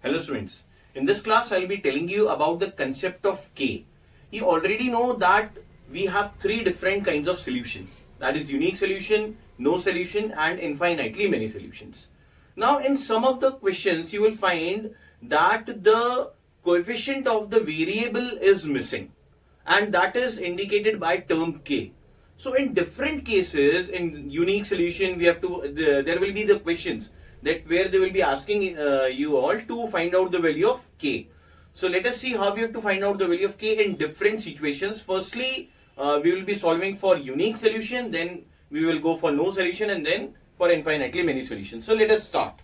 Hello students, in this class I'll be telling you about the concept of K. You already know that we have three different kinds of solutions, that is unique solution, no solution and infinitely many solutions. Now in some of the questions you will find that the coefficient of the variable is missing and that is indicated by term K. So in different cases in unique solution we have to, there will be the questions that where they will be asking you all to find out the value of K. So let us see how we have to find out the value of K in different situations. Firstly, we will be solving for unique solution, then we will go for no solution and then for infinitely many solutions. So let us start.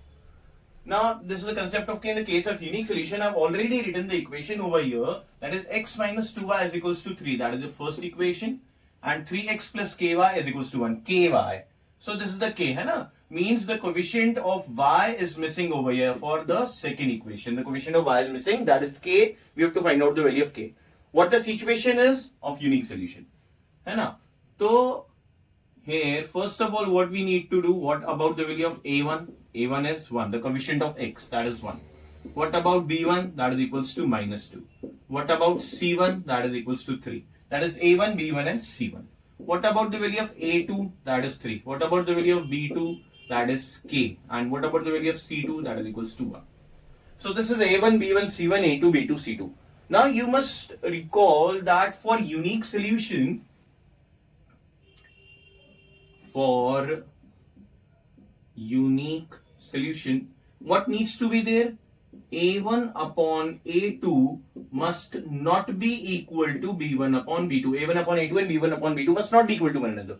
Now this is the concept of K in the case of unique solution. I have already written the equation over here, that is x minus 2y is equals to 3, that is the first equation, and 3x plus ky is equals to 1, ky. So this is the K, hai na? Means the coefficient of y is missing over here for the second equation. The coefficient of y is missing, that is K. We have to find out the value of K. What the situation is of unique solution, hai na? So here first of all what we need to do, what about the value of a1? a1 is 1, the coefficient of x, that is 1. What about b1? That is equals to minus 2. What about c1? That is equals to 3. That is a1, b1 and c1. What about the value of a2? That is 3. What about the value of b2? That is k. And what about the value of c2? That is equals to 1. So this is a1, b1, c1, a2, b2, c2. Now you must recall that for unique solution, what needs to be there? A1 upon A2 must not be equal to B1 upon B2. A1 upon A2 and B1 upon B2 must not be equal to one another.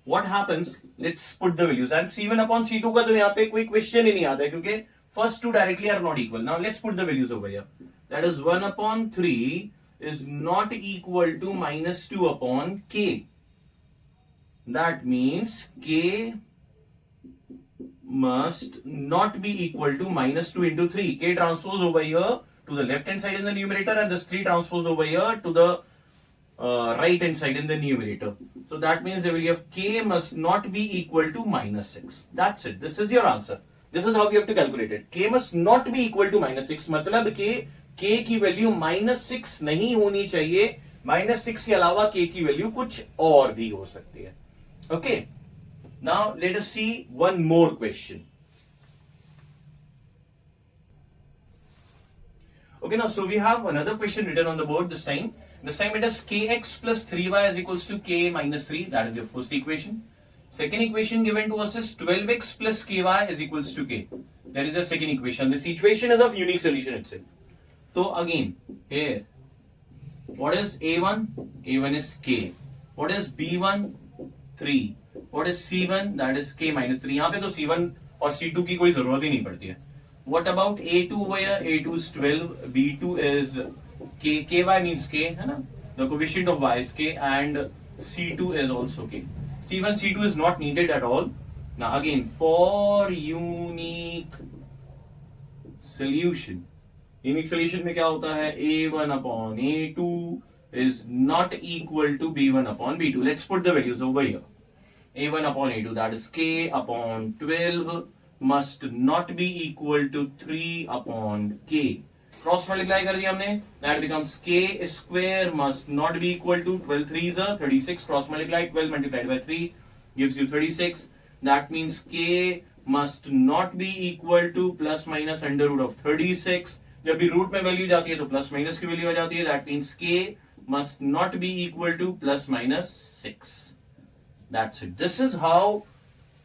What happens? Let's put the values. And C1 upon C2 का तो यहाँ पे कोई question ही नहीं आता है क्योंकि first two directly are not equal. Now let's put the values over here. That is 1 upon 3 is not equal to minus 2 upon K. That means K must not be equal to minus 2 into 3. K transpose over here to the left hand side in the numerator and this 3 transpose over here to the right hand side in the numerator. So that means the value of K must not be equal to minus 6. That's it. This is your answer. This is how we have to calculate it. K must not be equal to minus 6. मतलब K की value minus 6 नहीं होनी चाहिए. minus 6 के अलावा K की value कुछ और भी हो सकती है. Okay. Now let us see one more question. Okay, now so we have another question written on the board this time. This time it is kx plus 3y is equals to k minus 3. That is your first equation. Second equation given to us is 12x plus ky is equals to k. That is the second equation. This equation is of unique solution itself. So again, here, what is a1? a1 is k. What is b1? 3. What is c1? That is k minus 3. यहाँ पे तो c1 और c2 की कोई जरूरत ही नहीं पड़ती है. What about a2 over here? a2 is 12. b2 is k. ky means k, है ना? The coefficient of y is k and c2 is also k. c1, c2 is not needed at all. Now again, for unique solution में क्या होता है? a1 upon a2 is not equal to b1 upon b2. Let's put the values over here. a1 upon a2, that is k upon 12 must not be equal to 3 upon k. Cross multiply कर दिया हमने. That becomes k square must not be equal to 12 3s are 36. Cross multiply 12 multiplied by 3 gives you 36. That means k must not be equal to plus minus under root of 36. जब भी root में value जाती है तो plus minus की value आ जाती है. That means k must not be equal to plus minus 6. That's it. This is how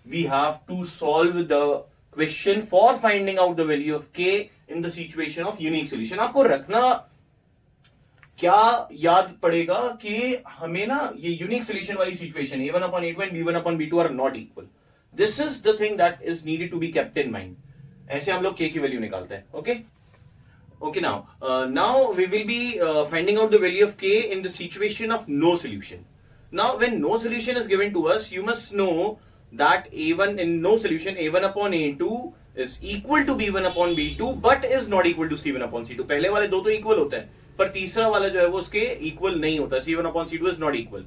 we have to solve the question for finding out the value of k in the situation of unique solution. आपको रखना क्या याद पड़ेगा कि हमें ना ये unique solution वाली situation a1 upon a2 and b1 upon b2 are not equal. This is the thing that is needed to be kept in mind. ऐसे हम लोग k की वैल्यू निकालते हैं. Okay? Okay, now we will be finding out the value of k in the situation of no solution. Now when no solution is given to us, you must know that a1 in no solution a1 upon a2 is equal to b1 upon b2 but is not equal to c1 upon c2. पहले वाले दो तो equal होते हैं पर तीसरा वाला जो है वो उसके equal नहीं होता. c1 upon c2 is not equal.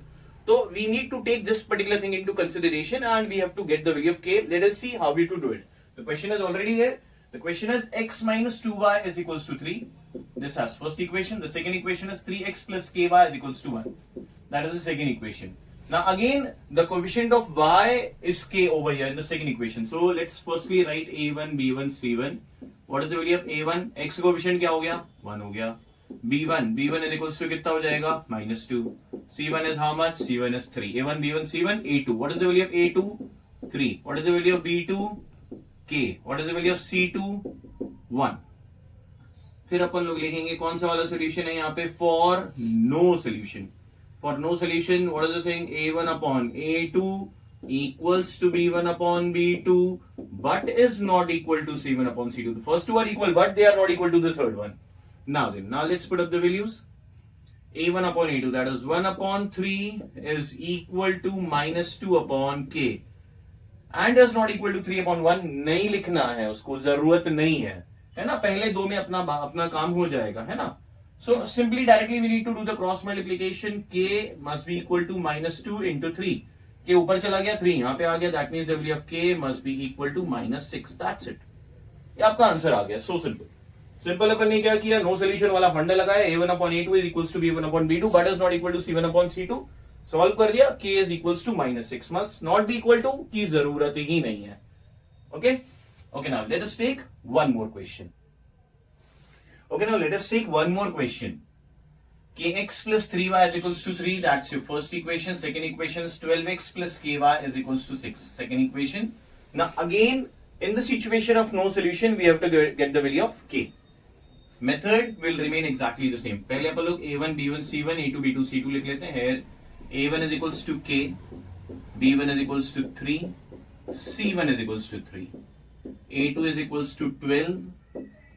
So we need to take this particular thing into consideration and we have to get the value of k. Let us see how we to do it. The question is already there. The question is x minus 2y is equals to 3. This has first equation. The second equation is 3x plus ky is equals to 1. That is the second equation. Now again, the coefficient of y is k over here in the second equation. So let's firstly write a1, b1, c1. What is the value of a1? X coefficient क्या हो गया? 1 हो गया. b1 is equals to कितना हो जाएगा? -2. c1 is how much? c1 is 3. a1, b1, c1, a2. What is the value of a2? 3. What is the value of b2? k. What is the value of c2? 1. फिर अपन लोग लिखेंगे कौन सा वाला solution है यहाँ पे? For no solution. For no solution, what is the thing? A1 upon A2 equals to B1 upon B2, but is not equal to C1 upon C2. The first two are equal, but they are not equal to the third one. Now let's put up the values. A1 upon A2, that is 1 upon 3 is equal to -2 upon K. And is not equal to 3 upon 1. नहीं लिखना है, उसको जरूरत नहीं है ना? पहले दो में अपना काम हो जाएगा, है ना? So simply directly we need to do the cross multiplication. K must be equal to -2 into 3. K ऊपर चला गया, 3 यहाँ पे आ गया. That means the value of K must be equal to -6. That's it. ये आपका आंसर आ गया. So simple. सिंपल अपन ने क्या किया? नो सोल्यूशन वाला फंडा लगाया. A1 upon A2 is equals to B1 upon B2, but is not equal to C1 upon C2. Solve कर दिया. K is equals to -6. must not be equal to की जरूरत ही नहीं है. Okay. Okay, now let us take one more question. Okay, now let us take one more question. Kx plus 3y is equals to 3. That's your first equation. Second equation is 12x plus ky is equals to 6. Second equation. Now again, in the situation of no solution, we have to get the value of k. Method will remain exactly the same. पहले अपन लोग a1, b1, c1, a2, b2, c2 लिख लेते हैं. Here a1 is equals to k, b1 is equals to 3, c1 is equals to 3, a2 is equals to 12,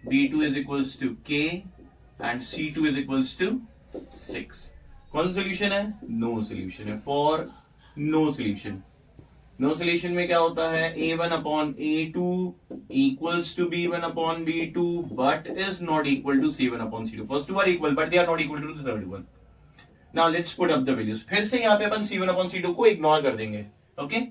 B2 is equals to K and C2 is equals to 6. कौन सा solution है? No solution है. For no solution. No solution में क्या होता है? A1 upon A2 equals to B1 upon B2 but is not equal to C1 upon C2. First two are equal but they are not equal to the third one. Now let's put up the values. फिर से यहाँ पे अपन C1 upon C2 को ignore कर देंगे. Okay?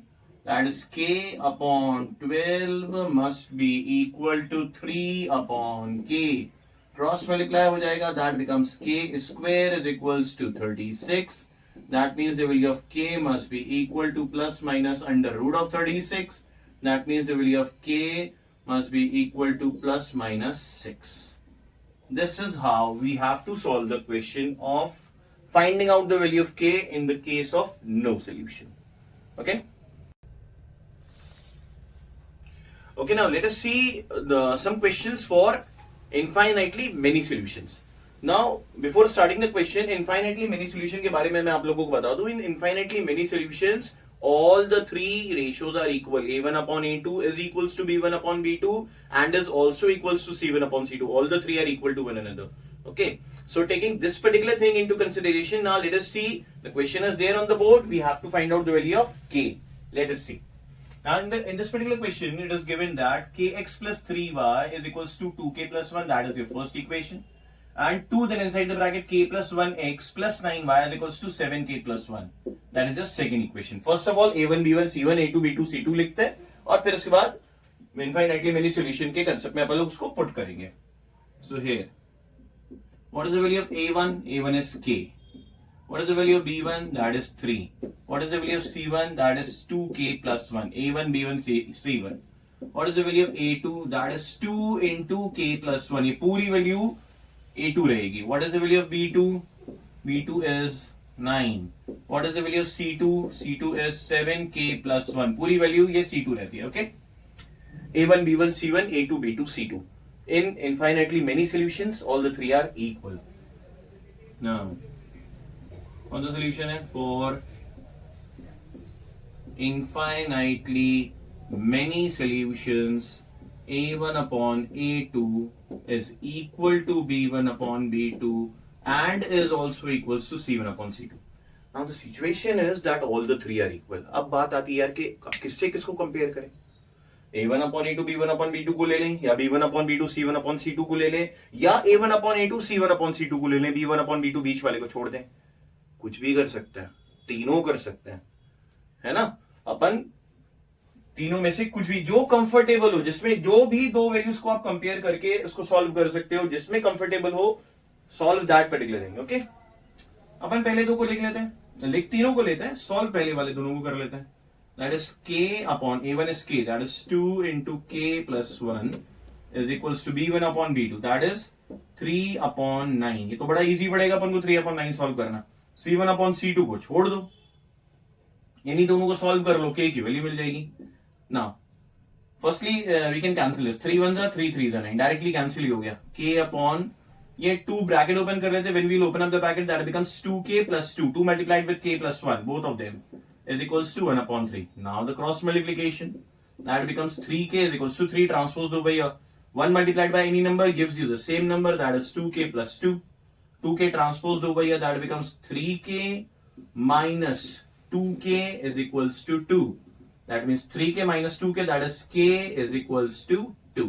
That is K upon 12 must be equal to 3 upon K. Cross multiply हो जाएगा. That becomes K square is equals to 36. That means the value of K must be equal to plus minus under root of 36. That means the value of K must be equal to plus minus 6. This is how we have to solve the question of finding out the value of K in the case of no solution. Okay? Okay, now let us see some questions for infinitely many solutions. Now, before starting the question, infinitely many solution के बारे में मैं आप लोगों को बता दूं. In infinitely many solutions, all the three ratios are equal. A1 upon A2 is equals to B1 upon B2 and is also equals to C1 upon C2. All the three are equal to one another. Okay. So taking this particular thing into consideration, now let us see. The question is there on the board. We have to find out the value of K. Let us see. Now in this particular question, it is given that kx plus 3y is equals to 2k plus 1. That is your first equation. And 2 then inside the bracket k plus 1x plus 9y is equals to 7k plus 1. That is your second equation. First of all, a1, b1, c1, a2, b2, c2 लिखते हैं और फिर उसके बाद infinitely many solution के concept में अपन लोग उसको put करेंगे. So here, what is the value of a1? A1 is k. What is the value of B1? That is 3. What is the value of C1? That is 2k plus 1. A1, B1, C1. What is the value of A2? That is 2 into k plus 1. ये पूरी value A2 रहेगी. What is the value of B2? B2 is 9. What is the value of C2? C2 is 7k plus 1. पूरी value ये C2 रहती है. Okay? A1, B1, C1, A2, B2, C2. In infinitely many solutions, all the three are equal. Now, कौन सा solution है? For infinitely many solutions, a1 upon a2 is equal to b1 upon b2 and is also equals to c1 upon c2. Now the situation is that all the three are equal. अब बात आती है यार कि किससे किसको compare करें? a1 upon a2 b1 upon b2 को ले लें, या b1 upon b2 c1 upon c2 को ले लें, या a1 upon a2 c1 upon c2 को ले लें, b1 upon b2 बीच वाले को छोड़ दें. कुछ भी कर सकते हैं, तीनों कर सकते हैं, है ना? अपन तीनों में से कुछ भी जो कंफर्टेबल हो, जिसमें जो भी दो वैल्यूज को आप कंपेयर करके उसको सॉल्व कर सकते हो, जिसमें कंफर्टेबल हो, solve that particular thing. Okay, अपन पहले दो को लिख लेते हैं, लिख तीनों को लेते हैं, सॉल्व पहले वाले दोनों को कर लेते हैं. That is k upon a1 is k, that is 2 into k plus 1 is equals to b1 upon b2, that is 3 upon 9. ये तो बड़ा इजी पड़ेगा अपन को 3 अपॉन 9 सॉल्व करना. c1 अपॉन c2 को छोड़ दो, इन्हीं दोनों को सॉल्व कर लो, k की वैल्यू मिल जाएगी. Now firstly we can cancel this, 3 1 3 3 9, directly cancel हो गया. k अपॉन ये 2 ब्रैकेट ओपन कर लेते, when we will open up the bracket that becomes 2k plus 2, 2 multiplied with k plus 1, both of them is equals to 1 upon 3. Now the cross multiplication, that becomes 3k is equals to 3 transposed over here. 1 multiplied by any number gives you the same number, that is 2k plus 2. 2k transposed over here, that becomes 3k minus 2k is equals to 2. That means 3k minus 2k, that is k is equals to 2.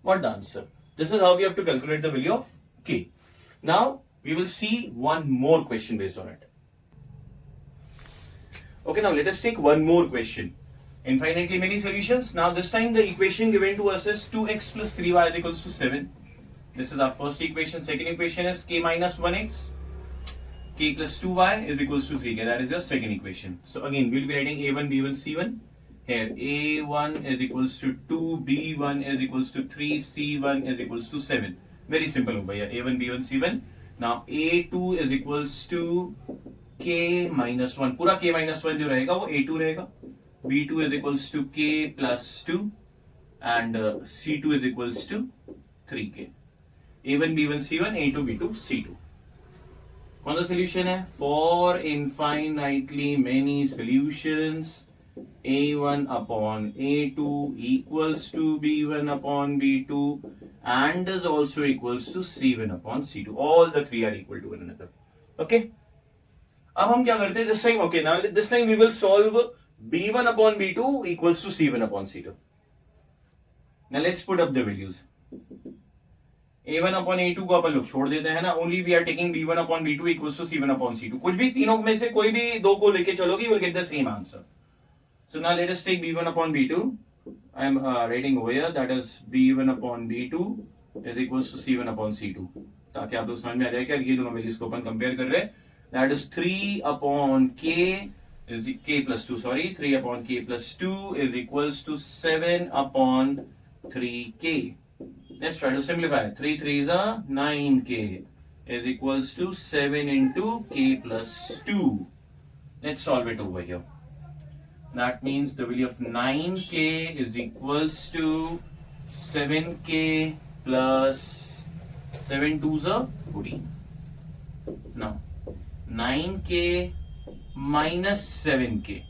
What the answer? This is how we have to calculate the value of k. Now we will see one more question based on it. Okay, now let us take one more question. Infinitely many solutions. Now this time the equation given to us is 2x plus 3y is equals to 7. This is our first equation. Second equation is k minus 1x, k plus 2y is equals to 3k. That is your second equation. So again, we will be writing a1, b1, c1. Here a1 is equals to 2, b1 is equals to 3, c1 is equals to 7. Very simple over here. a1, b1, c1. Now a2 is equals to k minus 1, पूरा k minus 1 जो रहेगा वो a2 रहेगा. b2 is equals to k plus 2 and c2 is equals to 3k. a1 b1 c1, a2 b2 c2. कौन सा solution है? For infinitely many solutions a1 upon a2 equals to b1 upon b2 and is also equals to c1 upon c2. All the three are equal to one another. Okay. अब हम क्या करते हैं this time? Okay, now this time we will solve b1 upon b2 equals to c1 upon c2. Now let's put up the values. a1 upon a2 को अपन लोग छोड़ देते हैं ना. Only we are taking b1 upon b2 equals to c1 upon c2. कुछ भी तीनों में से कोई भी दो को लेके चलोगे, you will get the same answer. So now let us take b1 upon b2. I am writing over here, that is b1 upon b2 is equals to c1 upon c2. ताकि आप लोग समझ में आ जाए कि ये दोनों वैल्यूज को अपन कंपेयर कर रहे हैं. That is 3 upon k is k plus 2, sorry, 3 upon k plus 2 is equals to 7 upon 3k. Let's try to simplify. 3 3 is a 9k is equals to 7 into k plus 2. Let's solve it over here. That means the value of 9k is equals to 7k plus 7 2s are 14. Now 9k minus 7k.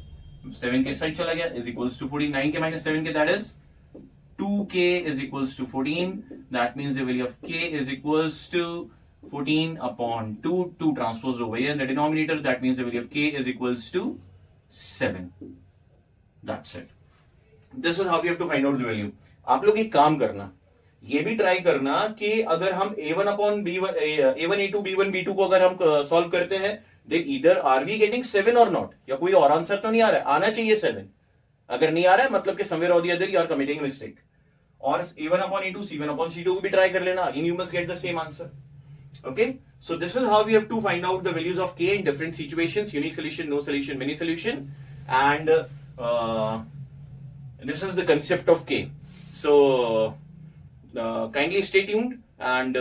7k side chala gaya is equals to 14. 9k minus 7k, that is 2k is equals to 14. That means the value of k is equals to 14 upon 2. 2 transposed over here in the denominator. That means the value of k is equals to 7. That's it. This is how we have to find out the value. आप लोग एक काम करना, ये भी try करना कि अगर हम a1 upon b1, a1 a2 b1 b2 को अगर हम सॉल्व करते हैं, देख इधर आर वी गेटिंग 7 और नॉट, या कोई और आंसर तो नहीं आ रहा है. आना चाहिए 7. अगर नहीं आ रहा है मतलब कि समवेयर और the other you are committing mistake. और a1 upon a2 c1 upon c2 को भी ट्राई कर लेना. Again you must get the same answer. Okay, so this is how we have to find out the values of k in different situations: unique solution, no solution, many solution, and this is the concept of k. So kindly stay tuned and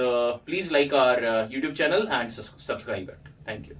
please like our YouTube channel and subscribe it. Thank you.